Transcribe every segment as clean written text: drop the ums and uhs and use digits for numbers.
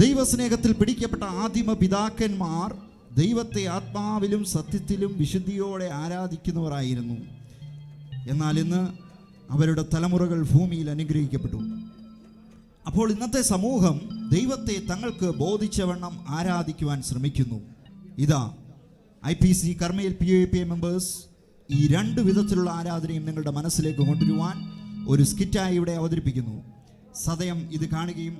ദൈവസ്നേഹത്തിൽ പിടിക്കപ്പെട്ട ആദിമ പിതാക്കന്മാർ ദൈവത്തെ ആത്മാവിലും സത്യത്തിലും വിശുദ്ധിയോടെ ആരാധിക്കുന്നവരായിരുന്നു. എന്നാൽ ഇന്ന് അവരുടെ തലമുറകൾ ഭൂമിയിൽ അനുഗ്രഹിക്കപ്പെട്ടു. അപ്പോൾ ഇന്നത്തെ സമൂഹം ദൈവത്തെ തങ്ങൾക്ക് ബോധിച്ചവണ്ണം ആരാധിക്കുവാൻ ശ്രമിക്കുന്നു. ഇതാ IPC കർമ്മയിൽ POAP മെമ്പേഴ്സ് ഈ രണ്ട് വിധത്തിലുള്ള ആരാധനയും നിങ്ങളുടെ മനസ്സിലേക്ക് കൊണ്ടുവരുവാൻ ഒരു സ്കിറ്റായി ഇവിടെ അവതരിപ്പിക്കുന്നു. സദയം ഇത് കാണുകയും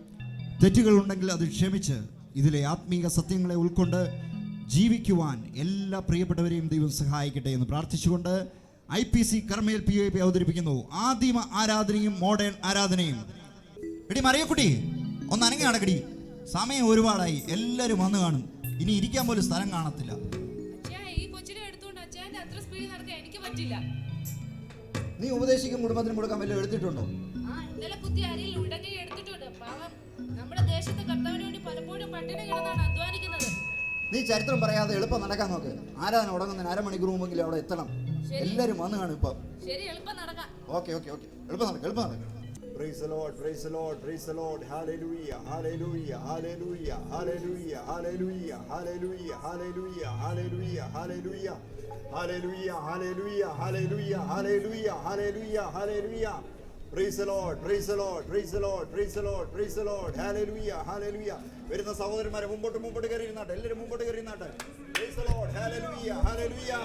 തെറ്റുകളുണ്ടെങ്കിൽ അത് ക്ഷമിച്ച് ഇതിലെ ആത്മീക സത്യങ്ങളെ ഉൾക്കൊണ്ട് ജീവിക്കുവാൻ എല്ലാ പ്രിയപ്പെട്ടവരെയും ദൈവം സഹായിക്കട്ടെ എന്ന് പ്രാർത്ഥിച്ചുകൊണ്ട് IPC കർമ്മയിൽ POAP അവതരിപ്പിക്കുന്നു ആദിമ ആരാധനയും മോഡേൺ ആരാധനയും. എടി മറിയക്കുട്ടി ഒന്ന് അനങ്ങി നടക്കടി, സമയം ഒരുപാടായി, എല്ലാവരും വന്നു കാണും, ഇനി ഇരിക്കാൻ പോലും സ്ഥലം കാണത്തില്ല. നീ ഉപദേശിക്കും കുടുംബത്തിന് കൊടുക്കാൻ വല്ല എടുത്തിട്ടുണ്ടോ? നീ ചരിത്രം പറയാതെ എളുപ്പം നടക്കാൻ നോക്ക്. ആരാധന തുടങ്ങുന്നതിന് അരമണിക്കൂർ മുമ്പെങ്കിലും അവിടെ എത്തണം. എല്ലാരും വന്നു കാണും ഇപ്പൊ. ഓക്കെ എളുപ്പം നടക്കാം. Praise the Lord, praise the Lord, praise the Lord. Hallelujah, hallelujah, hallelujah, hallelujah, hallelujah, hallelujah, hallelujah, hallelujah, hallelujah, hallelujah, hallelujah, hallelujah, hallelujah, hallelujah, hallelujah. Praise the Lord, praise the Lord, praise the Lord, praise the Lord, praise the Lord. Hallelujah, hallelujah. വരുന്ന സഹോദരന്മാരെ മുമ്പോട്ട് കയറി ഇരുന്നാട്ടെ, എല്ലാവരും മുമ്പോട്ട് കയറി ഇരുന്നാട്ടെ. Praise the Lord, hallelujah, hallelujah.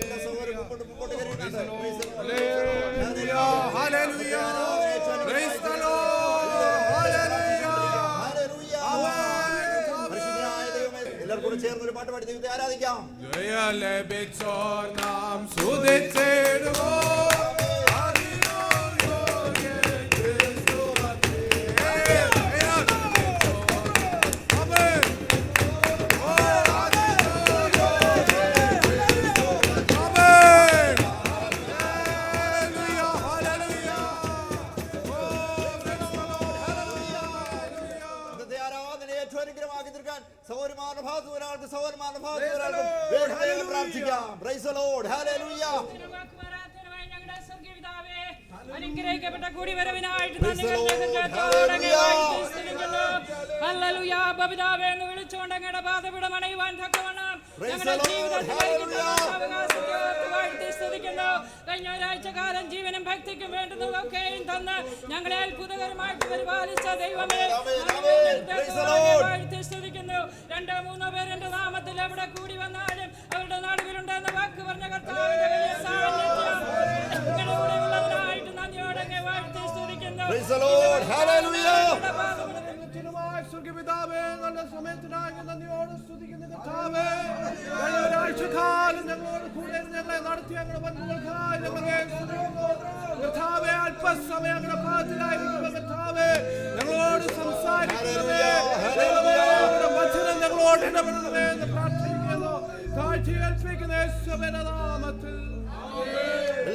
എല്ലാ സഹോദരന്മാരും മുമ്പോട്ട് കയറി ഇരുന്നാട്ടെ. Praise the Lord, hallelujah, hallelujah. Praise the Lord, hallelujah, hallelujah. പരിശുദ്ധനായ ദൈവമേ, എല്ലാവരും കൂടെ ചേർന്ന് ഒരു പാട്ട് പാടി ദൈവത്തെ ആരാധിക്കാം. ജയം ലഭിച്ചോർ നാം സ്തുതിച്ചിടുമോ. അനുഗ്രഹിക്കപ്പെട്ട കൂടിവരവിനായിട്ട് ബപിതാവേ എന്ന് വിളിച്ചുകൊണ്ട് അങ്ങയുടെ പാദപീഠം അണയുവാൻ തക്കവണ്ണം ഞങ്ങളുടെ ജീവിതത്തിൽ സ്തുതിക്കുന്നു. കഴിഞ്ഞ ഒരാഴ്ച കാലം ജീവനും ഭക്തിക്കും വേണ്ടുന്നതൊക്കെയും തന്ന് ഞങ്ങളെ അത്ഭുതകരമായിട്ട് പരിപാലിച്ച ദൈവമേ സ്തുതിക്കുന്നു. 2-3 പേർ എന്റെ നാമത്തിൽ എവിടെ കൂടി വന്നാലും അവരുടെ നടുവിലുണ്ടെന്ന് വാക്ക് പറഞ്ഞ കർത്താവിന്റെ വലിയ സാന്നിധ്യം ഞങ്ങളുടെ കൂടെ ഉള്ളതിനായിട്ട് നന്ദിയോടെ വാഴ്ത്തി സ്തുതിക്കുന്നു. നല്ല സമയത്തിനായി നന്ദിയോട് സ്തുതിക്കുന്ന കർത്താവേ, ഒരാഴ്ചക്കാലം ഞങ്ങളോട് കൂടെ ഞങ്ങളെ നടത്തി ഞങ്ങളുടെ ബന്ധുക്കൾക്കായി ഞങ്ങളെ കർത്താവേ, അല്പസമയം ഞങ്ങളുടെ പാദത്തിലായിരിക്കുമ്പോൾ കർത്താവേ ഞങ്ങളോട് സംസാരിക്കണമേ, വചനം ഞങ്ങളോട് ഇടപെടണമേ എന്ന് പ്രാർത്ഥിക്കുന്നു. താഴ്ത്തി ഏൽപ്പിക്കുന്ന യേശുവിന്റെ നാമത്തിൽ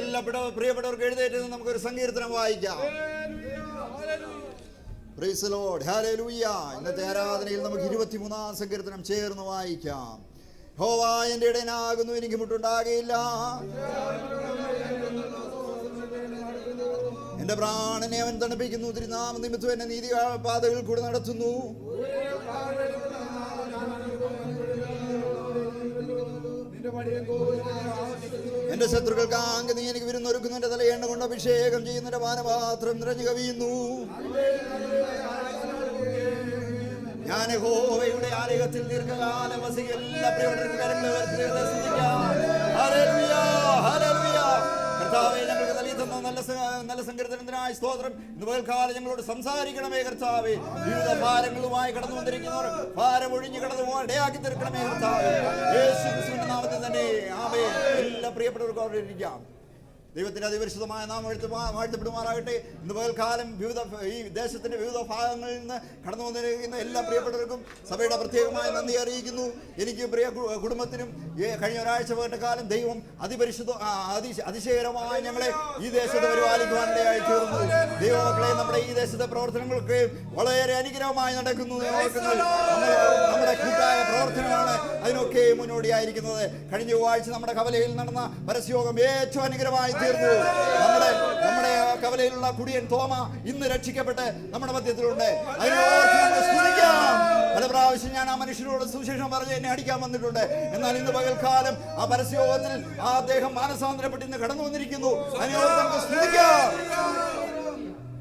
എല്ലാ പ്രിയപ്പെട്ടവർക്ക് എഴുന്നേറ്റ് നമുക്കൊരു സങ്കീർത്തനം വായിക്കാം. Praise the Lord, hallelujah. ഇന്നത്തെ ആരാധനയിൽ നമുക്ക് 23-ാം സങ്കീർത്തനം ചേർന്ന് വായിക്കാം. യഹോവ എൻ്റെ ഇടയനാകുന്നു, എനിക്ക് മുട്ടുണ്ടാകുകയില്ല. എന്റെ പ്രാണനെ അവൻ തണുപ്പിക്കുന്നു, തിരുനാമ നിമിത്തം എന്നെ നീതി പാതകൾ കൂടെ നടത്തുന്നു. എന്റെ ശത്രുക്കൾക്ക് ആങ്ക് നീ എനിക്ക് വിരുന്നൊരുക്കുന്നു, എന്റെ തല എണ്ണ കൊണ്ട് അഭിഷേകം ചെയ്യുന്ന എന്റെ പാനപാത്രം നിറഞ്ഞു കവിയുന്നു. ഞാൻ യഹോവയുടെ ആലയത്തിൽ ദീർഘകാലം വസിക്കും. എല്ലാ പ്രിയപ്പെട്ടവരും കർത്താവേ, ഞങ്ങൾക്ക് നൽകി തന്ന നല്ല സങ്കീർത്തനത്തിനായി സ്തോത്രം. ഇന്ന് പകൽക്കാലം ഞങ്ങളോട് സംസാരിക്കണമേ കർത്താവേ. വിവിധ ഭാരങ്ങളുമായി കടന്നു വന്നിരിക്കുന്നവർ ഭാരം ഒഴിഞ്ഞു കടന്നു പോകാൻ ഇടയാക്കി തീർക്കണമേ കർത്താവേ. യേശു ക്രിസ്തുവിന്റെ നാമത്തിൽ തന്നെ ആമേൻ. എല്ലാ പ്രിയപ്പെട്ടവർക്കും അവിടെ ഇരിക്കാം. ദൈവത്തിന്റെ അതിപരിശുദ്ധമായ നാമം വാഴ്ത്തപ്പെടുമാറാകട്ടെ. ഇന്ന് പകൽക്കാലം ഈ ദേശത്തിന്റെ വിവിധ ഭാഗങ്ങളിൽ നിന്ന് കടന്നു വന്നിരിക്കുന്ന എല്ലാ പ്രിയപ്പെട്ടവർക്കും സഭയുടെ പ്രത്യേകമായ നന്ദി അറിയിക്കുന്നു. എനിക്ക് പ്രിയ കുടുംബത്തിനും കഴിഞ്ഞ ഒരാഴ്ച കാലം ദൈവം അതിശയകരമായി ഞങ്ങളെ ഈ ദേശത്ത് പരിപാലിക്കുവാനിടയായി തീർന്നു. ദൈവമക്കളെ, നമ്മുടെ ഈ ദേശത്തെ പ്രവർത്തനങ്ങളൊക്കെ വളരെ അനുഗ്രഹമായി നടക്കുന്നു. നമ്മുടെ കൂട്ടായ പ്രവർത്തനമാണ് അതിനൊക്കെ മുന്നോടിയായിരിക്കുന്നത്. കഴിഞ്ഞ ചൊവ്വാഴ്ച നമ്മുടെ കവലയിൽ നടന്ന പരസ്യയോഗം ഏറ്റവും അനുഗ്രഹമായി തീർന്നു. നമ്മുടെ കവലയിലുള്ള കുടിയൻ തോമ ഇന്ന് രക്ഷിക്കപ്പെട്ട് നമ്മുടെ മധ്യത്തിലുണ്ട്. അതിനോർത്ത് നമുക്ക് സ്തുതിക്കാം. പല പ്രാവശ്യം ഞാൻ ആ മനുഷ്യനോട് സുവിശേഷം പറഞ്ഞ് എന്നെ അടിക്കാൻ വന്നിട്ടുണ്ട്. എന്നാൽ ഇന്ന് പകൽക്കാലം ആ പരസ്യയോഗത്തിൽ ആ അദ്ദേഹം മാനസാന്തരപ്പെട്ട് ഇന്ന് കടന്നു വന്നിരിക്കുന്നു. അതിനോർത്ത് നമുക്ക് സ്തുതിക്കാം.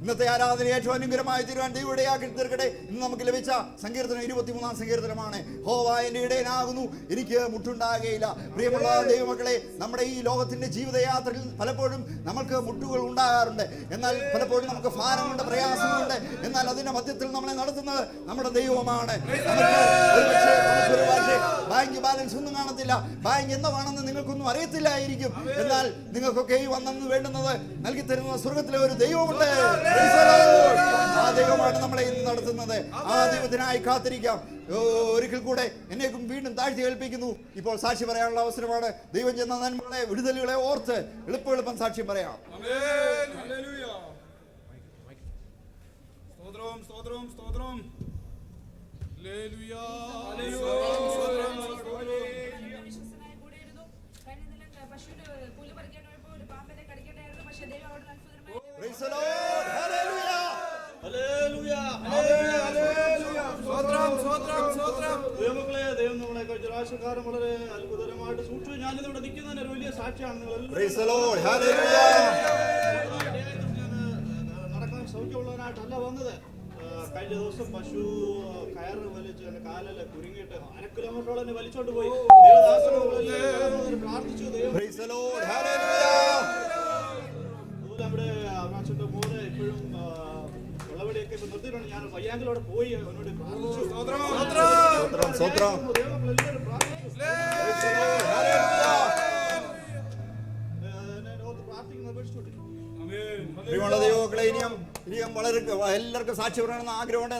ഇന്നത്തെ ആരാധന ഏറ്റവും അനുഗ്രഹമായി തീരുവാൻ ദൈവം ഇടയാക്കി തീർക്കട്ടെ. ഇന്ന് നമുക്ക് ലഭിച്ച സങ്കീർത്തനം 23-ാം സങ്കീർത്തനമാണ്. യഹോവ എൻ്റെ ഇടയനാകുന്നു, എനിക്ക് മുട്ടുണ്ടാകുകയില്ല. പ്രിയമുള്ള ദൈവമക്കളെ, നമ്മുടെ ഈ ലോകത്തിന്റെ ജീവിതയാത്രയിൽ പലപ്പോഴും നമുക്ക് മുട്ടുകൾ ഉണ്ടാകാറുണ്ട്. എന്നാൽ പലപ്പോഴും നമുക്ക് ഭാരമുണ്ട്, പ്രയാസങ്ങളുണ്ട്. എന്നാൽ അതിന്റെ മധ്യത്തിൽ നമ്മളെ നടത്തുന്നത് നമ്മുടെ ദൈവമാണ്. ഒരുപക്ഷെ ബാങ്ക് ബാലൻസ് ഒന്നും കാണത്തില്ല, ബാങ്ക് എന്താണെന്ന് നിങ്ങൾക്കൊന്നും അറിയത്തില്ലായിരിക്കും. എന്നാൽ നിങ്ങൾക്കൊക്കെ ഈ വന്നെന്ന് വേണ്ടുന്നത് നൽകി തരുന്ന സ്വർഗത്തിലെ ഒരു ദൈവമുണ്ട്. ആ ദൈവമാണ് നമ്മളെ ഇന്ന് നടത്തുന്നത്. ആ ദൈവത്തിനായി കാത്തിരിക്കാം. ഒരിക്കൽ കൂടെ എന്നെക്കും വീണ്ടും താഴ്ത്തി ഏൽപ്പിക്കുന്നു. ഇപ്പോൾ സാക്ഷി പറയാനുള്ള അവസരമാണ്. ദൈവം ചെന്ന നന്മകളെ, വിടുതലുകളെ ഓർത്ത് എളുപ്പം സാക്ഷ്യം പറയാം. Praise the Lord. Hallelujah. Hallelujah. ദൈവമക്കളെ, ദൈവം നമ്മളെ ജലാശക്കാരൻ വളരെ അത്ഭുതകരമായിട്ട് സൂക്ഷിച്ചു. ഞാനിത് ഇവിടെ നിൽക്കുന്നതിന് ഒരു വലിയ സാക്ഷിയാണ്. Praise the Lord. Hallelujah. നടക്കാൻ സൗഖ്യമുള്ളവനായിട്ടല്ല വന്നത്. കഴിഞ്ഞ ദിവസം പശു കയറ് വലിച്ച് എന്റെ കാലില് കുരുങ്ങിയിട്ട് 1/2 കിലോമീറ്ററോളം എന്നെ വലിച്ചോണ്ട് പോയി. പ്രാർത്ഥിച്ചു. Praise the Lord. Hallelujah. നമ്മുടെ അരുണാചലിന്റെ മോനെ ഇപ്പോഴും ഉള്ളവടിയൊക്കെ ഇപ്പൊ നിർത്തിയിട്ടുണ്ട്. ഞാൻ വയ്യാങ്കിലോടെ പോയി അവനോട് പ്രാർത്ഥിച്ചു. ദൈവമക്കളെ, ഇനിയും വളരെ എല്ലാവർക്കും സാക്ഷി പറയണമെന്ന് ആഗ്രഹമുണ്ട്.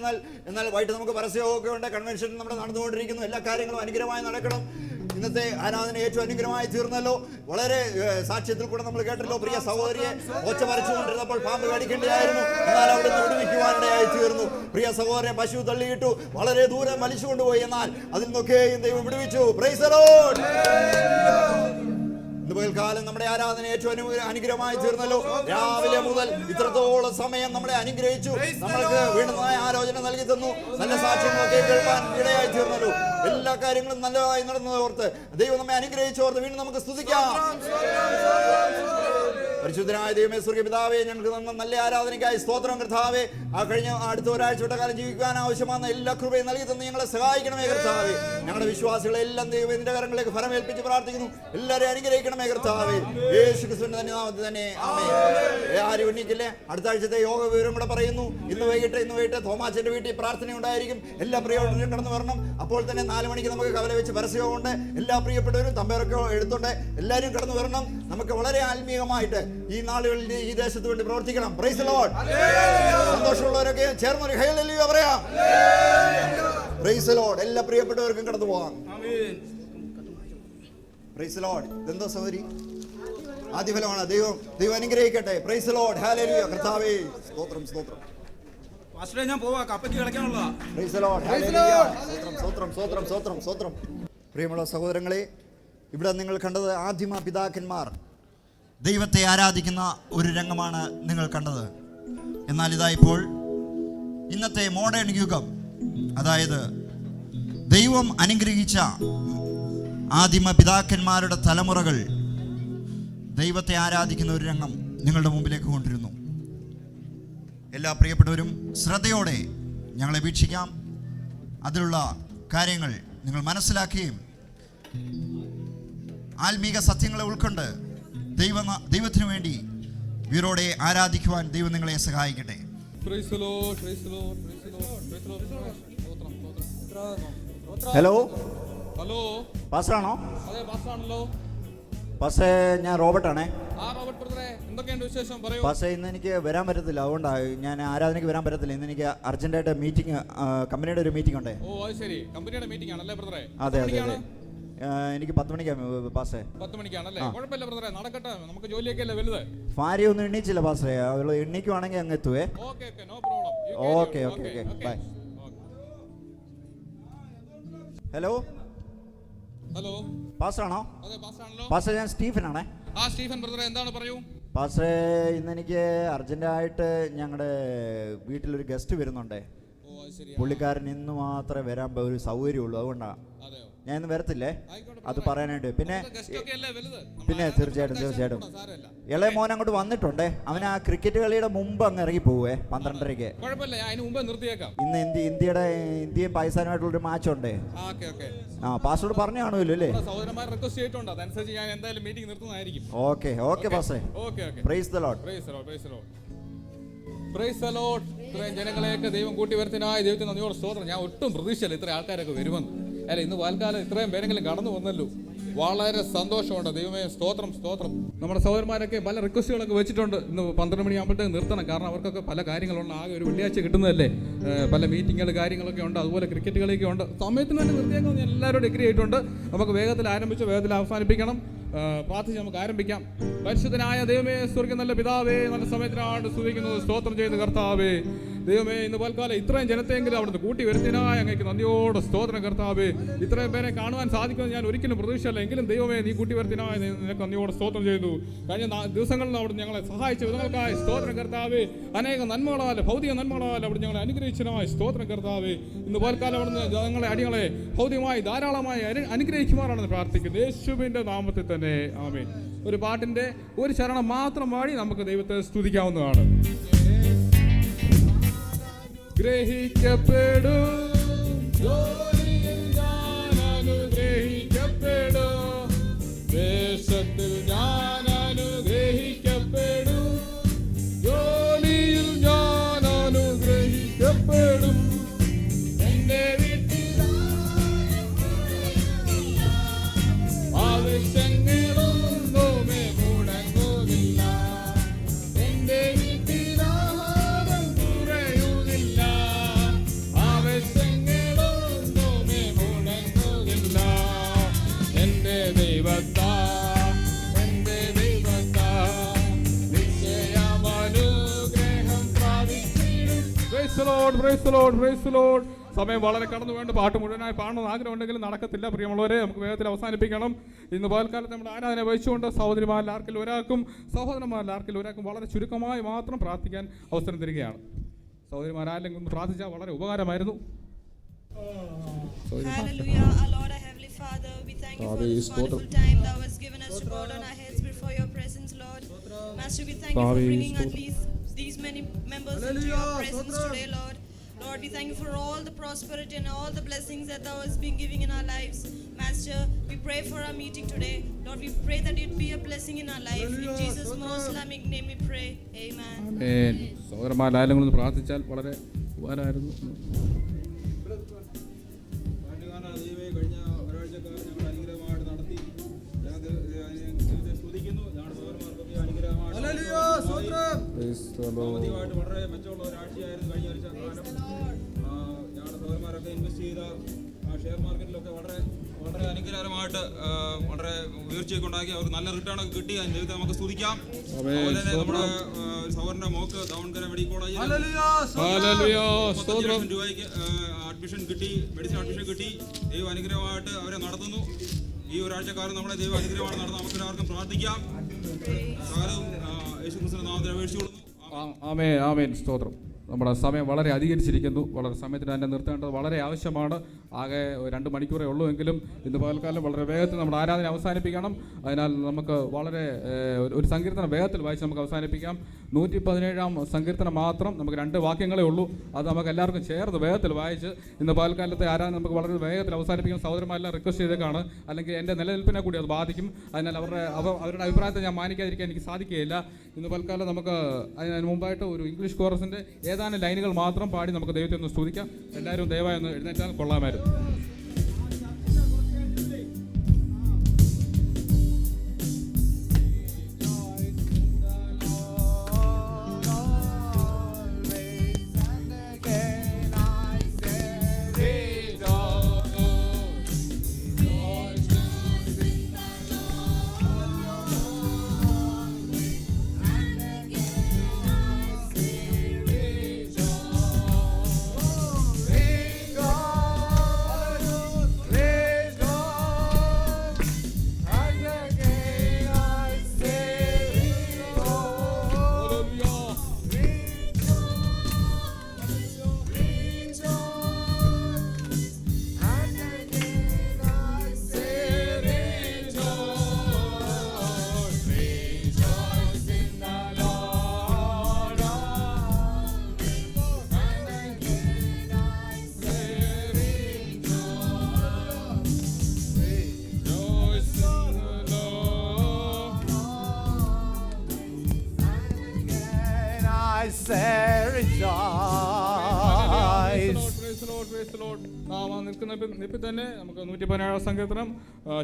എന്നാൽ വൈകിട്ട് നമുക്ക് പരസ്യമൊക്കെ ഉണ്ട്. കൺവെൻഷൻ നമ്മുടെ നടന്നുകൊണ്ടിരിക്കുന്നു. എല്ലാ കാര്യങ്ങളും അനുഗ്രഹമായി നടക്കണം. ഇന്നത്തെ ആരാധന ഏറ്റവും അനുഗ്രഹമായി തീർന്നല്ലോ. വളരെ സാക്ഷ്യത്തിൽ കൂടെ നമ്മൾ കേട്ടല്ലോ. പ്രിയ സഹോദരിയെ ഒച്ച പറിച്ചുകൊണ്ടിരുന്നപ്പോൾ പാമ്പ് കടിക്കേണ്ടതായിരുന്നു, എന്നാൽ അവിടെ നിന്ന് വിടുവിക്കുവാനിടയായി തീർന്നു. പ്രിയ സഹോദരനെ പശു തള്ളിയിട്ടു, വളരെ ദൂരം വലിച്ചുകൊണ്ടുപോയി. എന്നാൽ അതിൽ നിന്നൊക്കെയും ദൈവം വിടുവിച്ചു. Price the Lord. പകൽക്കാലം നമ്മുടെ ആരാധന ഏറ്റവും അനുഗ്രഹമായി തീർന്നല്ലോ. രാവിലെ മുതൽ ഇത്രത്തോളം സമയം നമ്മളെ അനുഗ്രഹിച്ചു, നമ്മൾക്ക് വീണ്ടുമായ ആലോചന നൽകി തന്നു. നല്ല സാക്ഷ്യങ്ങളൊക്കെ കേൾക്കാൻ ഇടയായി തീർന്നല്ലോ. എല്ലാ കാര്യങ്ങളും നല്ലതായി നടന്നതോർത്ത് ദൈവം നമ്മെ അനുഗ്രഹിച്ചോർത്ത് വീണ്ടും നമുക്ക് സ്തുതിക്കാം. പരിശുദ്ധനായ ദൈവമേ, സ്വർഗ്ഗപിതാവേ, ഞങ്ങൾക്ക് തന്ന നല്ല ആരാധനയ്ക്കായി സ്തോത്രം. കർത്താവേ, കഴിഞ്ഞ അടുത്ത ഒരാഴ്ചയുടെ കാലം ജീവിക്കാൻ ആവശ്യമായ എല്ലാ കൃപയും നൽകി തന്ന് ഞങ്ങളെ സഹായിക്കണമേ കർത്താവേ. ഞങ്ങളുടെ വിശ്വാസികളെല്ലാം ദൈവം ഇതിന്റെ കരങ്ങളിലേക്ക് ഫലമേൽപ്പിച്ച് പ്രാർത്ഥിക്കുന്നു. എല്ലാവരെയും അനുഗ്രഹിക്കണമേ കർത്താവേ. യേശു ക്രിസ്തുവിന്റെ തന്നെ നാമത്തിൽ തന്നെ ആമേൻ. ആരും എണ്ണിക്കില്ലേ? അടുത്ത ആഴ്ചത്തെ യോഗ വിവരം കൂടെ പറയുന്നു. ഇന്ന് വൈകിട്ട് തോമാച്ചന്റെ വീട്ടിൽ പ്രാർത്ഥന ഉണ്ടായിരിക്കും. എല്ലാ പ്രിയപ്പെട്ടവരും കടന്നു വരണം. അപ്പോൾ തന്നെ 4 മണിക്ക് നമുക്ക് കവല വെച്ച് പരസ്യമുണ്ട്. എല്ലാ പ്രിയപ്പെട്ടവരും തമ്പേരൊക്കെ എടുത്തുണ്ട്. എല്ലാവരും കടന്നു വരണം. നമുക്ക് വളരെ ആത്മീയമായിട്ട് ഈ നാളുകളിൽ ഈ ദേശത്ത് വേണ്ടി പ്രവർത്തിക്കണം. Price the Lord. സന്തോഷമുള്ളവരൊക്കെ ചേർന്നൊരു ഹല്ലേലൂയ പറയാം. Praise the lord. എല്ലാ പ്രിയപ്പെട്ടവർക്കും കടന്നു പോകാം. Praise the lord. ഇതെന്തോ സഹോദരി ആദ്യഫലമാണ്. ദൈവം അനുഗ്രഹിക്കട്ടെ. Praise the lord. ഹല്ലേലൂയ. കർത്താവേ, സ്തോത്രം സ്തോത്രം. പാസ്റ്ററെ, ഞാൻ പോവാ, കപ്പയ്ക്ക് കളിക്കാനുള്ളതാ. Praise the lord. ഹല്ലേലൂയ. സ്തോത്രം. പ്രിയമുള്ള സഹോദരങ്ങളെ, ഇവിടെ നിങ്ങൾ കണ്ടത് ആദിമ പിതാക്കന്മാർ ദൈവത്തെ ആരാധിക്കുന്ന ഒരു രംഗമാണ് നിങ്ങൾ കണ്ടത്. എന്നാൽ ഇതാ ഇപ്പോൾ ഇന്നത്തെ മോഡേൺ യുഗം, അതായത് ദൈവം അനുഗ്രഹിച്ച ആദിമ പിതാക്കന്മാരുടെ തലമുറകൾ ദൈവത്തെ ആരാധിക്കുന്ന ഒരു രംഗം നിങ്ങളുടെ മുമ്പിലേക്ക് കൊണ്ടിരുന്നു. എല്ലാ പ്രിയപ്പെട്ടവരും ശ്രദ്ധയോടെ ഞങ്ങളെ വീക്ഷിക്കാം. അതിലുള്ള കാര്യങ്ങൾ നിങ്ങൾ മനസ്സിലാക്കുകയും ആത്മീക സത്യങ്ങളെ ഉൾക്കൊണ്ട് ദൈവത്തിനു വേണ്ടി വീരോടെ ആരാധിക്കുവാൻ ദൈവം നിങ്ങളെ സഹായിക്കട്ടെ. ഹലോ പാസ്റ്ററാണോ? പാസ്റ്റേ, ഞാൻ റോബർട്ടാണേ. പാസ്റ്റേ, ഇന്ന് എനിക്ക് വരാൻ പറ്റത്തില്ല. അതുകൊണ്ടാണ് ഞാൻ ആരാധനയ്ക്ക് വരാൻ പറ്റത്തില്ല. ഇന്ന് എനിക്ക് അർജന്റായിട്ട് മീറ്റിംഗ്, കമ്പനിയുടെ ഒരു മീറ്റിംഗ് ഉണ്ട്. അതെ. എനിക്ക് 10 മണിക്കാണ് പാസ്റ്റേ. 10 മണിക്കാണല്ലേ? കുഴപ്പമില്ല ബ്രദറെ, നടക്കട്ടെ. നമുക്ക് ജോലിയൊക്കെ അല്ലേ വലുത്. ഭാര്യ ഒന്നും എണ്ണീച്ചില്ല പാസ്റ്റേ. അവള് എണ്ണീക്കുവാണെങ്കിൽ അങ്ങ് എത്തുവേ. Okay bye. ഹലോ ഹലോ, പാസ്റ്ററാണോ? അതെ പാസ്റ്ററാണല്ലോ. പാസ്റ്റർ, ഞാൻ സ്റ്റീഫനാണേ. സ്റ്റീഫൻ ബ്രദറെ, എന്താണ് പറയൂ. പാസ്റ്ററെ, ഇന്നെനിക്ക് അർജന്റായിട്ട് ഞങ്ങളുടെ വീട്ടിലൊരു ഗസ്റ്റ് വരുന്നുണ്ടേ. ഓ അത് ശരി. പുള്ളിക്കാരൻ ഇന്ന് മാത്രമേ വരാൻ ഒരു സൗകര്യമുള്ളൂ, അതുകൊണ്ടാണ് അതെയോ? ഞാൻ ഇന്ന് വരത്തില്ലേ, അത് പറയാനായിട്ട്. പിന്നെ തീർച്ചയായിട്ടും ഇളയ മോൻ അങ്ങോട്ട് വന്നിട്ടുണ്ടേ. അവൻ ആ ക്രിക്കറ്റ് കളിയുടെ മുമ്പ് അങ്ങ് ഇറങ്ങി പോവേ 12:30. ഇന്ന് ഇന്ത്യയും പാകിസ്ഥാനുമായിട്ടുള്ളൊരു മാച്ച് ഉണ്ടേ. പാസ്റ്ററോട് പറഞ്ഞു കാണുമല്ലോ അല്ലേ? ഓക്കെ പാസ്റ്ററെ. Price the Lord. ഇത്രയും ജനങ്ങളെയൊക്കെ ദൈവം കൂട്ടി വരുത്തിനായി ദൈവത്തിന് നന്ദിയോട് സ്തോത്രം. ഞാൻ ഒട്ടും പ്രതീക്ഷയില്ല ഇത്ര ആൾക്കാരൊക്കെ വരുമെന്ന്. അല്ല, ഇന്ന് വാൽക്കാലം ഇത്രയും പേരെങ്കിലും കടന്നു വന്നല്ലോ, വളരെ സന്തോഷമുണ്ട്. ദൈവമേ സ്തോത്രം സ്തോത്രം. നമ്മുടെ സഹോദരന്മാരൊക്കെ പല റിക്വസ്റ്റുകളൊക്കെ വെച്ചിട്ടുണ്ട്. ഇന്ന് 12 മണിയാകുമ്പോഴത്തേക്ക് നിർത്തണം, കാരണം അവർക്കൊക്കെ പല കാര്യങ്ങളുണ്ട്. ആകെ ഒരു വെള്ളിയാഴ്ച കിട്ടുന്നതല്ലേ, പല മീറ്റിങ്ങുകൾ കാര്യങ്ങളൊക്കെ ഉണ്ട്, അതുപോലെ ക്രിക്കറ്റ് കളിയൊക്കെ ഉണ്ട്. സമയത്തിന് തന്നെ നിർത്തിയേക്കാൻ എല്ലാവരോടും എഗ്രി ആയിട്ടുണ്ട്. നമുക്ക് വേഗത്തിൽ ആരംഭിച്ച് വേഗത്തിൽ അവസാനിപ്പിക്കണം. പ്രാർത്ഥിച്ച് നമുക്ക് ആരംഭിക്കാം. പരിശുദ്ധനായ ദൈവമേ, സ്വർഗ്ഗ നല്ല പിതാവേ, നല്ല സമയത്തിനാണ് സ്തുതിക്കുന്നത്, സ്തോത്രം ചെയ്യുന്ന കർത്താവേ. ദൈവമേ, ഇന്ന് പൽക്കാലം ഇത്രയും ജനത്തെങ്കിലും അവിടുന്ന് കൂട്ടി വരുത്തിനായി അങ്ങേക്ക് നന്ദിയോട് സ്തോത്രം കർത്താവേ. ഇത്രയും പേരെ കാണുവാൻ സാധിക്കുമെന്ന് ഞാൻ ഒരിക്കലും പ്രതീക്ഷയല്ല, എങ്കിലും ദൈവമേ നീ കൂട്ടി വരുത്തിനായി നിനക്ക് നന്ദിയോട് സ്തോത്രം ചെയ്തു. കഴിഞ്ഞ ദിവസങ്ങളിൽ അവിടുന്ന് ഞങ്ങളെ സഹായിച്ച വിധങ്ങൾക്കായി സ്തോത്രം കർത്താവേ. അനേക നന്മകളാൽ, ഭൗതിക നന്മകളാൽ അവിടെ ഞങ്ങളെ അനുഗ്രഹിച്ചതിനായി സ്തോത്രം കർത്താവേ. ഇന്ന് പൽക്കാലം അവിടുന്ന് ഞങ്ങളെ അടികളെ ഭൗതികമായി ധാരാളമായി അനുഗ്രഹിക്കുമാറാണെന്ന് പ്രാർത്ഥിക്കുന്നു, യേശുവിന്റെ നാമത്തിൽ തന്നെ ആമേൻ. ഒരു പാട്ടിന്റെ ഒരു ചരണം മാത്രം പാടി നമുക്ക് ദൈവത്തെ സ്തുതിക്കാവുന്നതാണ്. ഗ്രഹിക്കപ്പെടും ദേശത്തിൽ ഞാൻ അനുഗ്രഹിക്കപ്പെടും, ജോലിയിൽ ഞാൻ അനുഗ്രഹിക്കപ്പെടും, എന്റെ വീട്ടിൽ ആവശ്യങ്ങളൊന്നുമേ മുടങ്ങുന്നില്ല, എന്റെ വീട്ടിൽ ആരും കുറയുന്നില്ല, ആവശ്യങ്ങളൊന്നുമേ മുടങ്ങുന്നില്ല, എന്റെ ദൈവത്താ നിശ്ചയമാനുഗ്രഹം പ്രാപിച്ചിടും. Praise the Lord, praise the Lord, praise the Lord. സമയം വളരെ കടന്നു വേണ്ട, പാട്ട് മുഴുവനായി പാടണമെന്ന് ആഗ്രഹമുണ്ടെങ്കിലും നടക്കത്തില്ല. പ്രിയമുള്ളവരെ, നമുക്ക് വേഗത്തിൽ അവസാനിപ്പിക്കണം. ഇന്ന് പകൽക്കാലത്ത് നമ്മുടെ ആരാധന വഹിച്ചുകൊണ്ട് സഹോദരിമാരിൽ ആർക്കിൽ ഒരാൾക്കും സഹോദരന്മാരിൽ ആർക്കിൽ ഒരാൾക്കും വളരെ ചുരുക്കമായി മാത്രം പ്രാർത്ഥിക്കാൻ അവസരം തരികയാണ്. സഹോദരിമാരാരെങ്കിലും ഒന്ന് പ്രാർത്ഥിച്ചാൽ വളരെ ഉപകാരമായിരുന്നു. Hallelujah, our Lord, our Heavenly Father, we thank you for this wonderful time thou hast given us to bow down our heads before your presence, Lord. Master, we thank you for bringing at least these many members into your presence today, Lord. Lord, we thank you for all the prosperity and all the blessings that thou hast been giving in our lives. Master, we pray for our meeting today. Lord, we pray that it be a blessing in our life. In Jesus' most Islamic name we pray. Amen. Amen. സഹോദരന്മാരാരെങ്കിലും ഒന്ന് പ്രാർത്ഥിച്ചാൽ വളരെ ഉപകാരമായിരുന്നു. കഴിഞ്ഞ ഒരാഴ്ചക്കാലം ഞങ്ങൾ അനുഗ്രഹമായിട്ട് നടത്തി സ്തുതിക്കുന്നു. ഞങ്ങളുടെ സഹോദരന്മാർക്കൊക്കെ അനുഗ്രഹമായിട്ട് വളരെ മെച്ചമുള്ള ഒരാഴ്ചയായിരുന്നു കഴിഞ്ഞ ആഴ്ച കാലം. ഞങ്ങളുടെ സഹോദരന്മാരൊക്കെ ഇൻവെസ്റ്റ് ചെയ്ത ഷെയർ മാർക്കറ്റിലൊക്കെ വളരെ അനുഗ്രഹമായിട്ട് വളരെ ഉയർച്ചയൊക്കെ ഉണ്ടാക്കി അവർക്ക് നല്ല റിട്ടേൺ ഒക്കെ കിട്ടി. അതിന് ദൈവത്തെ നമുക്ക് സ്തുതിക്കാം. അതുപോലെ തന്നെ നമ്മുടെ സഹോദരന്റെ മോക്ക് ദാവൺകര മെഡിക്കൽ കോളേജിൽ 35 ലക്ഷം രൂപയ്ക്ക് അഡ്മിഷൻ കിട്ടി, മെഡിസിൻ അഡ്മിഷൻ കിട്ടി. ദൈവം അനുഗ്രഹമായിട്ട് അവരെ നടത്തുന്നു. ഈ ഒരാഴ്ചക്കാലം നമ്മുടെ ദൈവം അനുഗ്രഹമാണ് നടത്തുന്നത്. നമുക്ക് എല്ലാവർക്കും പ്രാർത്ഥിക്കാം. സകലവും യേശുക്രിസ്തുവിന്റെ നാമത്തിൽ അപേക്ഷിച്ചുകൊള്ളുന്നു. ആമേൻ, ആമേൻ, സ്തോത്രം. നമ്മുടെ സമയം വളരെ അധികരിച്ചിരിക്കുന്നു. വളരെ സമയത്തിന് തന്നെ നിർത്തേണ്ടത് വളരെ ആവശ്യമാണ്. ആകെ 2 മണിക്കൂറേ ഉള്ളൂ എങ്കിലും ഇന്ന് പകൽക്കാലം വളരെ വേഗത്തിൽ നമ്മുടെ ആരാധന അവസാനിപ്പിക്കണം. അതിനാൽ നമുക്ക് വളരെ ഒരു സങ്കീർത്തനം വേഗത്തിൽ വായിച്ച് നമുക്ക് അവസാനിപ്പിക്കാം. 117-ാം സങ്കീർത്തനം മാത്രം നമുക്ക് 2 വാക്യങ്ങളേ ഉള്ളൂ. അത് നമുക്ക് എല്ലാവർക്കും ചേർന്ന് വേഗത്തിൽ വായിച്ച് ഇന്ന് പകൽക്കാലത്തെ ആരാധന നമുക്ക് വളരെ വേഗത്തിൽ അവസാനിപ്പിക്കാം. സഹോദരന്മാരെല്ലാം റിക്വസ്റ്റ് ചെയ്തേക്കാണ്, അല്ലെങ്കിൽ എൻ്റെ നിലനിൽപ്പിനെ കൂടി അത് ബാധിക്കും. അതിനാൽ അവരുടെ അഭിപ്രായത്തെ ഞാൻ മാനിക്കാതിരിക്കാൻ എനിക്ക് സാധിക്കുകയില്ല. ഇന്ന് പകൽക്കാലം നമുക്ക് അതിന് മുമ്പായിട്ട് ഒരു ഇംഗ്ലീഷ് കോറസിൻ്റെ ഏതാനും ലൈനുകൾ മാത്രം പാടി നമുക്ക് ദൈവത്തെ ഒന്ന് സ്തുതിക്കാം. എല്ലാവരും ദയവായി ഒന്ന് എഴുന്നേറ്റാൽ കൊള്ളാമായിരുന്നു. say rejoice. നിൽക്കുന്ന നിപ്പിൽ തന്നെ നമുക്ക് 117 സങ്കീർത്തനം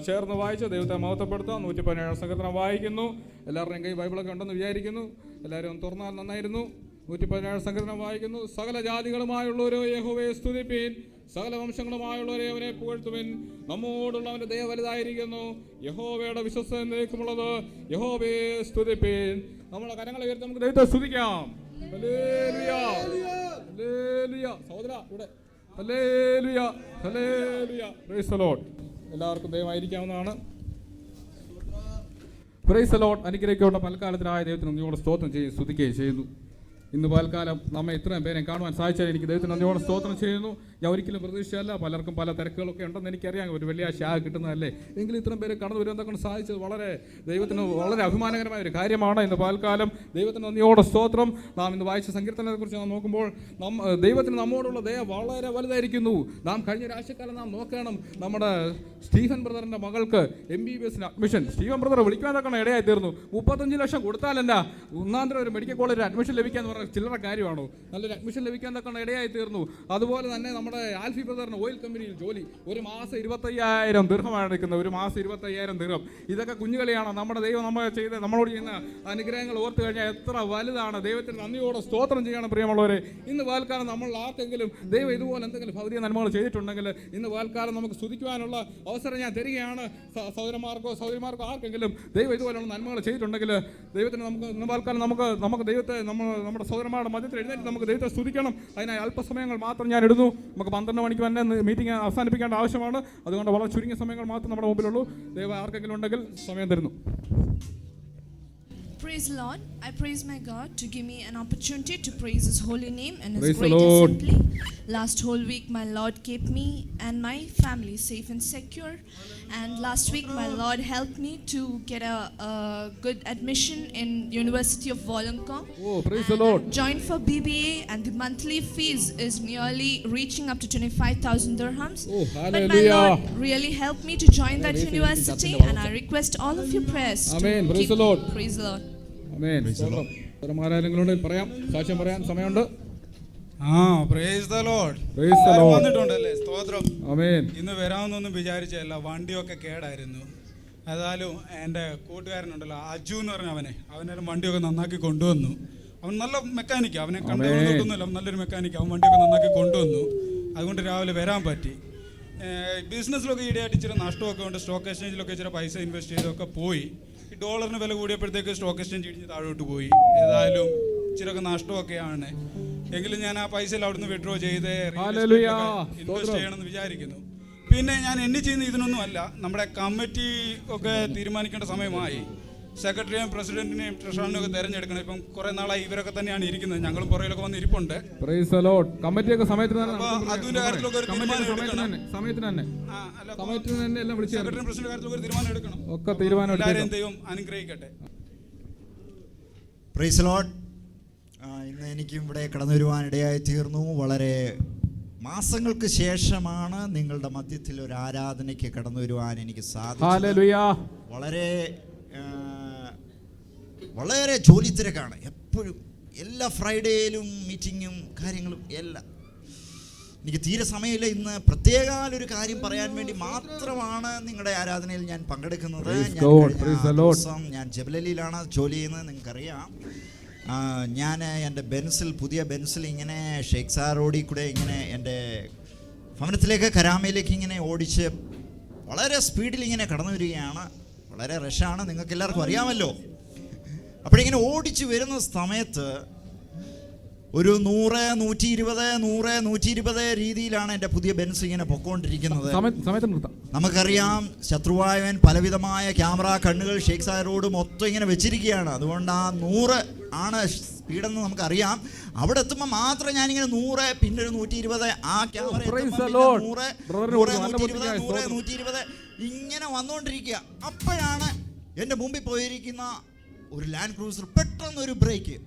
ചേർന്ന് വായിച്ച് ദൈവത്തെ മഹത്വപ്പെടുത്താം. 117 സങ്കീർത്തനം വായിക്കുന്നു. എല്ലാവരുടെയും കൈ ബൈബിളൊക്കെ ഉണ്ടെന്ന് വിചാരിക്കുന്നു. എല്ലാവരും ഒന്ന് തുറന്നാൽ നന്നായിരുന്നു. 117 സങ്കീർത്തനം വായിക്കുന്നു. സകല ജാതികളുമായുള്ളവരോ യഹോവയെ സ്തുതിപ്പീൻ, സകല വംശങ്ങളുമായുള്ളവരെ അവനെ പുകഴ്ത്തുവിൻ. നമ്മോടുള്ളവന്റെ ദയ വലുതായിരിക്കുന്നു, യഹോവയുടെ വിശ്വസ്തതയ്ക്കുമുള്ളത്. യഹോവയെ സ്തുതിപ്പീൻ. നമ്മുടെ കരങ്ങളെ ഉയർത്തി നമുക്ക് ദൈവത്തെ സ്തുതിക്കാം. Hallelujah, hallelujah. സഹോദരാ ഇവിടെ hallelujah, hallelujah. Price the Lord. എല്ലാവർക്കും ദയവായിരിക്കാവുന്നതാണ്. Price the Lord. അനുഗ്രഹിക്കപ്പെട്ട പൽക്കാലത്തിനായ ദൈവത്തിന് നന്ദിയോടെ സ്തോത്രം ചെയ്യും, സ്തുതിക്കുകയും ചെയ്യുന്നു. ഇന്ന് പൽക്കാലം നമ്മെ ഇത്രയും പേരെ കാണുവാൻ സാധിച്ചാൽ എനിക്ക് ദൈവത്തിന് നന്ദിയോടെ സ്തോത്രം ചെയ്യുന്നു. ഞാൻ ഒരിക്കലും പ്രതീക്ഷിച്ചല്ല. പലർക്കും പല തിരക്കുകളൊക്കെ ഉണ്ടെന്ന് എനിക്കറിയാം. ഒരു വലിയ ശാഖ കിട്ടുന്നതല്ലേ. എങ്കിലും ഇത്രയും പേര് കടന്നു വരുവാൻ കൊണ്ട് സാധിച്ചത് വളരെ ദൈവത്തിന് വളരെ അഭിമാനകരമായ ഒരു കാര്യമാണ്. ഇന്ന് പൽക്കാലം ദൈവത്തിന് നന്ദിയോടെ സ്തോത്രം. നാം ഇന്ന് വായിച്ച സങ്കീർത്തനത്തെക്കുറിച്ച് നാം നോക്കുമ്പോൾ ദൈവത്തിന് നമ്മോടുള്ള ദയ വളരെ വലുതായിരിക്കുന്നു. നാം കഴിഞ്ഞ രാശിക്കാലം നാം നോക്കണം. നമ്മുടെ സ്റ്റീഫൻ ബ്രദറിൻ്റെ മകൾക്ക് MBBS അഡ്മിഷൻ സ്റ്റീഫൻ ബ്രദർ വിളിക്കാൻ തക്കണം ഇടയായി തീർന്നു. 35 ലക്ഷം കൊടുത്താലല്ല ഒന്നാന്തരം ഒരു മെഡിക്കൽ കോളേജിൽ അഡ്മിഷൻ ലഭിക്കാന്ന് പറഞ്ഞാൽ ചില്ലറ കാര്യമാണോ? നല്ലൊരു അഡ്മിഷൻ ലഭിക്കാൻ തക്കണം ഇടയായി തീർന്നു. അതുപോലെ തന്നെ നമ്മുടെ ആൽഫി ബ്രദറിന് ഓയിൽ കമ്പനിയിൽ ജോലി. ഒരു മാസം 25,000 ദിർഹമാണ് എടുക്കുന്നത്. ഒരു മാസം 25,000 ദിർഹം. ഇതൊക്കെ കുഞ്ഞുകളിയാണ്. നമ്മുടെ ദൈവം നമ്മളോട് ചെയ്യുന്ന അനുഗ്രഹങ്ങൾ ഓർത്ത് കഴിഞ്ഞാൽ എത്ര വലുതാണ്. ദൈവത്തിന് നന്ദിയോടെ സ്തോത്രം ചെയ്യണം പ്രിയമുള്ളവരെ. ഇന്ന് വാൽക്കാലം നമ്മൾ ആർക്കെങ്കിലും ദൈവം ഇതുപോലെ എന്തെങ്കിലും ഭൗതിക നന്മകൾ ചെയ്തിട്ടുണ്ടെങ്കിൽ ഇന്ന് വാൽക്കാലം നമുക്ക് സ്തുതിക്കുവാനുള്ള അവസരം ഞാൻ തരികയാണ്. സഹോദരന്മാർക്കോ ആർക്കെങ്കിലും ദൈവം ഇതുപോലെയുള്ള നന്മകൾ ചെയ്തിട്ടുണ്ടെങ്കിൽ ദൈവത്തിന് നമുക്ക് ഇന്ന് വാൽക്കാലം നമുക്ക് ദൈവത്തെ നമ്മുടെ സഹോദരന്മാരുടെ മധ്യത്തിൽ എഴുന്നേറ്റ് നമുക്ക് ദൈവത്തെ സ്തുതിക്കണം. അതിനായി അല്പസമയങ്ങൾ മാത്രം ഞാൻ ഇടുന്നു. നമുക്ക് 12 മണിക്ക് തന്നെ മീറ്റിംഗ് അവസാനിപ്പിക്കേണ്ട ആവശ്യമാണ്. അതുകൊണ്ട് വളരെ ചുരുങ്ങിയ സമയങ്ങൾ മാത്രം നമ്മുടെ മുമ്പിലുള്ളൂ. ദൈവം ആർക്കെങ്കിലും ഉണ്ടെങ്കിൽ സമയം തരുന്നു. Praise the Lord. I praise my God to give me an opportunity to praise His holy name and His Praise the great Lord. assembly. Last whole week my Lord kept me and my family safe and secure. And last week my Lord helped me to get a good admission in University of Wollongong. Oh, praise the Lord. Joined for BBA and the monthly fees is nearly reaching up to 25,000 dirhams. Oh, But my hallelujah. Lord really helped me to join that university, and I request all of your prayers Amen. to Praise keep the Lord. Praise the Lord. ആമേൻ. സഹോദരന്മാരാരെങ്കിലും പറയാം, സാക്ഷ്യം പറയാൻ സമയമുണ്ട്. Price the Lord. Praise the Lord. വന്നിട്ടുണ്ടല്ലേ? സ്തോത്രം. ആമേൻ. ഇന്ന് വരാമെന്നൊന്നും വിചാരിച്ചല്ല. വണ്ടിയൊക്കെ കേടായിരുന്നു. ഏതായാലും എൻ്റെ കൂട്ടുകാരനുണ്ടല്ലോ അജു എന്ന് പറഞ്ഞ അവനൊരു വണ്ടിയൊക്കെ നന്നാക്കി കൊണ്ടുവന്നു. അവൻ നല്ല മെക്കാനിക്ക്. അവനെ കണ്ടുകൊണ്ടൊന്നുമില്ല. അവൻ നല്ലൊരു മെക്കാനിക്ക്. അവൻ വണ്ടിയൊക്കെ നന്നാക്കി കൊണ്ടുവന്നു. അതുകൊണ്ട് രാവിലെ വരാൻ പറ്റി. ബിസിനസ്സിലൊക്കെ ഈടെയായിട്ട് ഇച്ചിരി നഷ്ടമൊക്കെ ഉണ്ട്. സ്റ്റോക്ക് എക്സ്ചേഞ്ചിലൊക്കെ ഇച്ചിരി പൈസ ഇൻവെസ്റ്റ് ചെയ്തൊക്കെ പോയി. ഈ ഡോളറിന് വില കൂടിയപ്പോഴത്തേക്ക് സ്റ്റോക്ക് എക്സ്ചേഞ്ച് ഇടിഞ്ഞ് താഴോട്ട് പോയി. ഏതായാലും ഇച്ചിരിയൊക്കെ നഷ്ടമൊക്കെയാണ്. എങ്കിലും ഞാൻ ആ പൈസ അവിടുന്ന് വിഡ്രോ ചെയ്ത് ഇൻവെസ്റ്റ് ചെയ്യണമെന്ന് വിചാരിക്കുന്നു. പിന്നെ ഞാൻ എന്നെ ചെയ്യുന്ന ഇതിനൊന്നും അല്ല. നമ്മുടെ കമ്മിറ്റി ഒക്കെ തീരുമാനിക്കേണ്ട സമയമായി. സെക്രട്ടറിയും പ്രസിഡന്റിനെയും ട്രഷററിനെയും ഒക്കെ തെരഞ്ഞെടുക്കണം. ഇപ്പം കുറെ നാളായി ഇവരൊക്കെ തന്നെയാണ് ഇരിക്കുന്നത്. ഞങ്ങളും പുറകിലൊക്കെ വന്ന് ഇരിപ്പുണ്ട്. കമ്മിറ്റിയൊക്കെ സമയത്തിന് അതിന്റെ കാര്യത്തിലൊക്കെ ഒരു തീരുമാനം എടുക്കണം. സെക്രട്ടറിയും പ്രസിഡന്റ് കാര്യത്തിലൊക്കെ ഒരു തീരുമാനം എടുക്കണം. എല്ലാവരെയും ദൈവം അനുഗ്രഹിക്കട്ടെ. Praise the Lord. ഇന്ന് എനിക്കും ഇവിടെ കടന്നു വരുവാനിടയായി തീർന്നു. വളരെ മാസങ്ങൾക്ക് ശേഷമാണ് നിങ്ങളുടെ മധ്യത്തിൽ ഒരു ആരാധനയ്ക്ക് കടന്നു വരുവാൻ എനിക്ക് സാധിച്ചത്. വളരെ ജോലി തിരക്കാണ് എപ്പോഴും. എല്ലാ ഫ്രൈഡേയിലും മീറ്റിങ്ങും കാര്യങ്ങളും എല്ലാം. എനിക്ക് തീരെ സമയമില്ല. ഇന്ന് പ്രത്യേക ഒരു കാര്യം പറയാൻ വേണ്ടി മാത്രമാണ് നിങ്ങളുടെ ആരാധനയിൽ ഞാൻ പങ്കെടുക്കുന്നത്. ഞാൻ ജബലലിയിലാണ് ജോലി ചെയ്യുന്നത്. നിങ്ങൾക്കറിയാം. ഞാൻ എൻ്റെ പുതിയ ബെൻസിൽ ഇങ്ങനെ ഷെയ്ഖ് സാർ റോഡിൽ കൂടെ ഇങ്ങനെ എൻ്റെ ഭവനത്തിലേക്ക് കരാമയിലേക്ക് ഇങ്ങനെ ഓടിച്ച് വളരെ സ്പീഡിൽ ഇങ്ങനെ കടന്നു വരികയാണ്. വളരെ റഷാണ്, നിങ്ങൾക്ക് എല്ലാവർക്കും അറിയാമല്ലോ. അപ്പോഴിങ്ങനെ ഓടിച്ച് വരുന്ന സമയത്ത് ഒരു 100, 120 രീതിയിലാണ് എൻ്റെ പുതിയ ബെൻസ് ഇങ്ങനെ പൊക്കോണ്ടിരിക്കുന്നത്. നമുക്കറിയാം, ശത്രുവായവൻ പലവിധമായ ക്യാമറ കണ്ണുകൾ ഷെയ്ഖ് സാർ റോഡ് മൊത്തം ഇങ്ങനെ വെച്ചിരിക്കുകയാണ്. അതുകൊണ്ട് ആ 100 ആണ് സ്പീഡെന്ന് നമുക്കറിയാം. അവിടെ എത്തുമ്പോൾ മാത്രം ഞാനിങ്ങനെ 100, പിന്നെ ഒരു 120, ആ ക്യാമറ 120 ഇങ്ങനെ വന്നുകൊണ്ടിരിക്കുക. അപ്പോഴാണ് എൻ്റെ മുമ്പിൽ പോയിരിക്കുന്ന ഒരു ലാൻഡ് ക്രൂസർ പെട്ടെന്നൊരു ബ്രേക്ക്.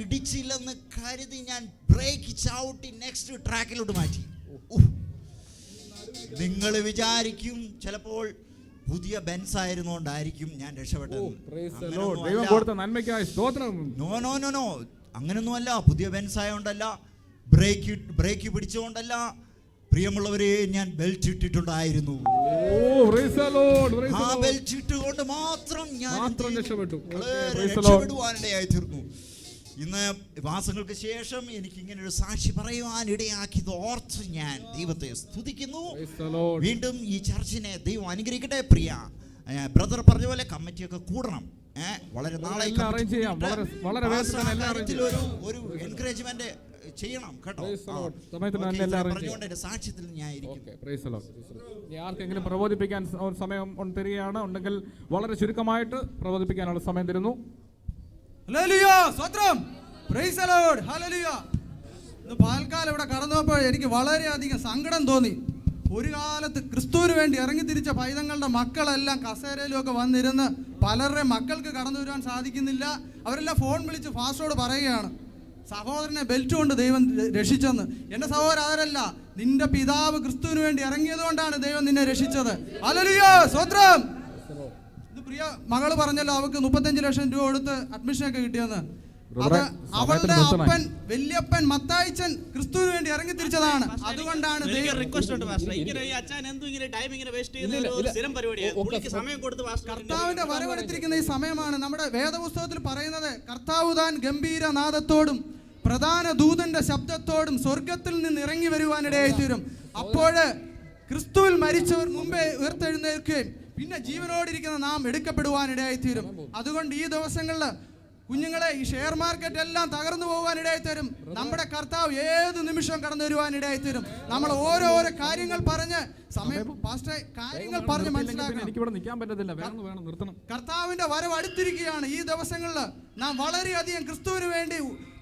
ഇടിച്ചില്ലെന്ന് കരുതി ഞാൻ ബ്രേക്ക് ചവിട്ടി നെക്സ്റ്റ് ട്രാക്കിലോട്ട് മാറ്റി. നിങ്ങൾ വിചാരിക്കും ചിലപ്പോൾ പുതിയ ബെൻസ് ആയിരുന്നോണ്ടായിരിക്കും ഞാൻ രക്ഷപ്പെട്ടത്. ദൈവം കൊടുത്ത നന്മയ്ക്കായി സ്തോത്രം. നോ അങ്ങനൊന്നുമല്ല. പുതിയ ബെൻസ് ആയതുകൊണ്ടല്ല, ബ്രേക്ക് പിടിച്ചുകൊണ്ടല്ല. പ്രിയമുള്ളവരെ, ഞാൻ ബെൽറ്റ് ഇട്ടിട്ടുണ്ടായിരുന്നു. ആ ബെൽറ്റ് ഇട്ടുകൊണ്ട് മാത്രം ഞാൻ രക്ഷപ്പെടുവാനിടയായി തീർന്നു. ഇന്ന് മാസങ്ങൾക്ക് ശേഷം എനിക്ക് ഇങ്ങനെ ഒരു സാക്ഷി പറയുവാൻ ഇടയാക്കിയത് ഓർത്ത് ഞാൻ ദൈവത്തെ സ്തുതിക്കുന്നു. വീണ്ടും ഈ ചർച്ചിനെ ദൈവം അനുഗ്രഹിക്കട്ടെ. പ്രിയ ബ്രദർ പറഞ്ഞ പോലെ കമ്മിറ്റിയൊക്കെ കൂടണം. വളരെ നാളെ ഒരു എൻകറേജ്മെന്റ് ചെയ്യണം കേട്ടോ. പറഞ്ഞുകൊണ്ട് സാക്ഷ്യത്തിൽ ഞാൻ ആർക്കെങ്കിലും പ്രബോധിപ്പിക്കാൻ സമയം തരികയാണ് ഉണ്ടെങ്കിൽ വളരെ ചുരുക്കമായിട്ട് പ്രബോധിപ്പിക്കാനുള്ള സമയം തരുന്നു. പാൽക്കാലം ഇവിടെ കടന്നപ്പോൾ എനിക്ക് വളരെയധികം സങ്കടം തോന്നി. ഒരു കാലത്ത് ക്രിസ്തുവിന് വേണ്ടി ഇറങ്ങി തിരിച്ച പൈതങ്ങളുടെ മക്കളെല്ലാം കസേരയിലും ഒക്കെ വന്നിരുന്ന് പലരുടെ മക്കൾക്ക് കടന്നു വരുവാൻ സാധിക്കുന്നില്ല. അവരെല്ലാം ഫോൺ വിളിച്ച് ഫാസ്റ്റോട് പറയുകയാണ്, സഹോദരനെ ബെൽറ്റ് കൊണ്ട് ദൈവം രക്ഷിച്ചെന്ന്. എൻ്റെ സഹോദരൻ അതല്ല, നിന്റെ പിതാവ് ക്രിസ്തുവിന് വേണ്ടി ഇറങ്ങിയത് കൊണ്ടാണ് ദൈവം നിന്നെ രക്ഷിച്ചത്. ഹല്ലേലൂയ, സ്തോത്രം. ഇത് പ്രിയ മകള് പറഞ്ഞല്ലോ, അവൾക്ക് 35 ലക്ഷം രൂപ കൊടുത്ത് അഡ്മിഷനൊക്കെ കിട്ടിയെന്ന്. അത് അവളുടെ അപ്പൻ വല്യപ്പൻ മത്തായിച്ചൻ ക്രിസ്തുവിന് വേണ്ടി ഇറങ്ങി തിരിച്ചതാണ്. അതുകൊണ്ടാണ് കർത്താവിന്റെ വരവെടുത്തിരിക്കുന്ന ഈ സമയമാണ്. നമ്മുടെ വേദപുസ്തകത്തിൽ പറയുന്നത്, കർത്താവ് താൻ ഗംഭീര നാദത്തോടും പ്രധാന ദൂതന്റെ ശബ്ദത്തോടും സ്വർഗത്തിൽ നിന്ന് ഇറങ്ങി വരുവാനിടയായി തീരും. അപ്പോഴ് ക്രിസ്തുവിൽ മരിച്ചവർ മുമ്പേ ഉയർത്തെഴുന്നേൽക്കുകയും പിന്നെ ജീവനോടിരിക്കുന്ന നാം എടുക്കപ്പെടുവാനിടയായി തീരും. അതുകൊണ്ട് ഈ ദിവസങ്ങളിൽ കുഞ്ഞുങ്ങളെ, ഈ ഷെയർ മാർക്കറ്റ് എല്ലാം തകർന്നു പോകാനിടയായി തരും. നമ്മുടെ കർത്താവ് ഏത് നിമിഷം കടന്നു വരുവാനിടയായി തരും. നമ്മൾ ഓരോരോ കാര്യങ്ങൾ പറഞ്ഞ് കാര്യങ്ങൾ പറഞ്ഞ് മനസ്സിലാക്കണം. കർത്താവിന്റെ വരവ് അടുത്തിരിക്കുകയാണ്. ഈ ദിവസങ്ങളിൽ നാം വളരെയധികം ക്രിസ്തുവിന് വേണ്ടി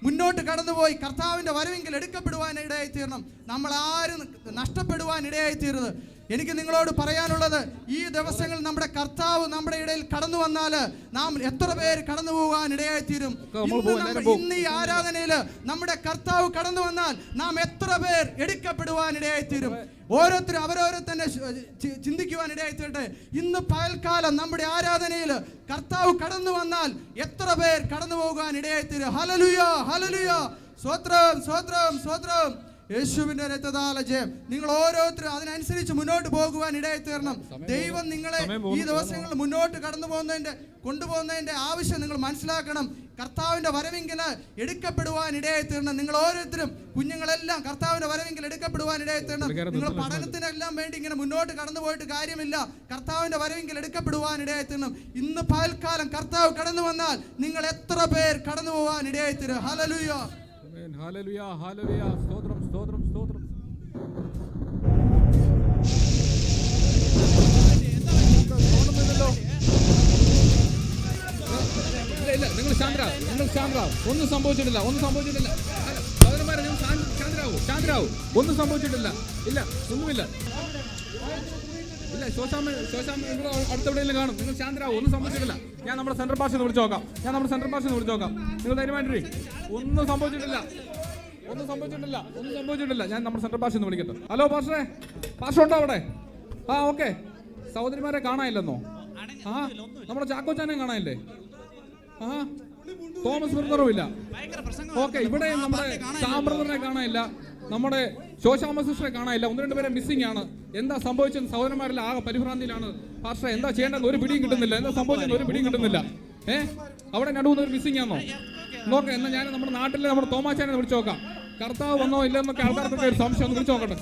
മുന്നോട്ട് കടന്നുപോയി കർത്താവിന്റെ വരവെങ്കിൽ എടുക്കപ്പെടുവാനിടയായി തീരണം. നമ്മൾ ആരും നഷ്ടപ്പെടുവാനിടയായി തീരുന്നത്. എനിക്ക് നിങ്ങളോട് പറയാനുള്ളത്, ഈ ദിവസങ്ങളിൽ നമ്മുടെ കർത്താവ് നമ്മുടെ ഇടയിൽ കടന്നു വന്നാൽ നാം എത്ര പേര് കടന്നു പോകാൻ ഇടയായിത്തീരും. ഇന്ന് ഈ ആരാധനയില് നമ്മുടെ കർത്താവ് കടന്നു വന്നാൽ നാം എത്ര പേർ എടുക്കപ്പെടുവാൻ ഇടയായിത്തീരും. ഓരോരുത്തരും അവരോരോ തന്നെ ചിന്തിക്കുവാൻ ഇടയായിത്തീരട്ടെ. ഇന്ന് പകൽക്കാലം നമ്മുടെ ആരാധനയിൽ കർത്താവ് കടന്നു വന്നാൽ എത്ര പേർ കടന്നു പോകാൻ ഇടയായിത്തീരും. ഹല്ലേലൂയ, ഹല്ലേലൂയ, സ്തോത്രം, സ്തോത്രം, സ്തോത്രം. യേശുവിന്റെ രക്തത്താൽ ജയം. നിങ്ങൾ ഓരോരുത്തരും അതിനനുസരിച്ച് മുന്നോട്ട് പോകുവാൻ ഇടയായി തീരണം. ദൈവം നിങ്ങളെ ഈ ദിവസങ്ങളിൽ മുന്നോട്ട് കൊണ്ടുപോകുന്നതിന്റെ ആവശ്യം നിങ്ങൾ മനസ്സിലാക്കണം. കർത്താവിന്റെ വരവെങ്കിൽ എടുക്കപ്പെടുവാൻ ഇടയായി തീരണം. നിങ്ങൾ ഓരോരുത്തരും കുഞ്ഞുങ്ങളെല്ലാം കർത്താവിന്റെ വരവെങ്കിൽ എടുക്കപ്പെടുവാൻ ഇടയായി തീരണം. നിങ്ങൾ പഠനത്തിനെല്ലാം വേണ്ടി ഇങ്ങനെ മുന്നോട്ട് കടന്നു പോയിട്ട് കാര്യമില്ല. കർത്താവിന്റെ വരവെങ്കിൽ എടുക്കപ്പെടുവാൻ ഇടയായി തീരണം. ഇന്ന് പകൽക്കാലം കർത്താവ് കടന്നു വന്നാൽ നിങ്ങൾ എത്ര പേർ കടന്നു പോകാൻ ഇടയായി തീരും. ഹല്ലേലൂയ, ഹല്ലേലൂയ, ഹല്ലേലൂയ, സ്തോത്രം, സ്തോത്രം, സ്തോത്രം. ഇല്ല, നിങ്ങൾ ശാന്തരാവും. ഒന്നും സംഭവിച്ചിട്ടില്ല. സഹോദരന്മാരെ, നിങ്ങൾ ശാന്തരാവും. ഒന്നും സംഭവിച്ചിട്ടില്ല. ഇല്ല, ഒന്നുമില്ല. ഇല്ല, ശോശാമ്മ അടുത്തെവിടെയെങ്കിലും കാണും. നിങ്ങൾ ശാന്തരാവും. ഒന്നും സംഭവിച്ചിട്ടില്ല. ഞാൻ നമ്മുടെ സെൻട്രൽ പാർട്ടിൽ നിന്ന് വിളിച്ചു നോക്കാം. നിങ്ങൾ ധൈര്യമായിട്ടേ. ഒന്നും സംഭവിച്ചിട്ടില്ല. ഞാൻ നമ്മുടെ സെൻട്രൽ പാർട്ടിൽ നിന്ന് വിളിക്കട്ടെ. ഹലോ പാസ്റ്റർ ഉണ്ടോ അവിടെ? ഓക്കെ. സഹോദരിമാരെ കാണാനില്ലെന്നോ? നമ്മുടെ ചാക്കോച്ചാനെ കാണാനില്ലേ? തോമസ് ബ്രദറും ഇല്ല. ഓക്കെ, ഇവിടെ നമ്മുടെ സാം ബ്രദറിനെ കാണാനില്ല. നമ്മുടെ ശോശാമ്മ സിസ്റ്ററെ കാണാനില്ല. 1-2 പേരെ മിസ്സിംഗ് ആണ്. എന്താ സംഭവിച്ചത്? സഹോദരന്മാരെല്ലാം ആകെ പരിഭ്രാന്തിയിലാണ്. പാസ്റ്റർ എന്താ ചെയ്യേണ്ടത്? ഒരു പിടിയും കിട്ടുന്നില്ല. എന്താ സംഭവിച്ചത്? ഒരു പിടിയും കിട്ടുന്നില്ല. അവിടെ നടുവുന്ന ഒരു മിസ്സിംഗ് ആണോ? നോക്കാം. എന്നാൽ ഞാൻ നമ്മുടെ നാട്ടിലെ നമ്മുടെ തോമാച്ചാനെ വിളിച്ചു നോക്കാം. കർത്താവ് വന്നോ ഇല്ലെന്നൊക്കെ ആൾക്കാർക്കൊക്കെ ഒരു സംശയം ഒന്ന് വിളിച്ചു നോക്കട്ടെ.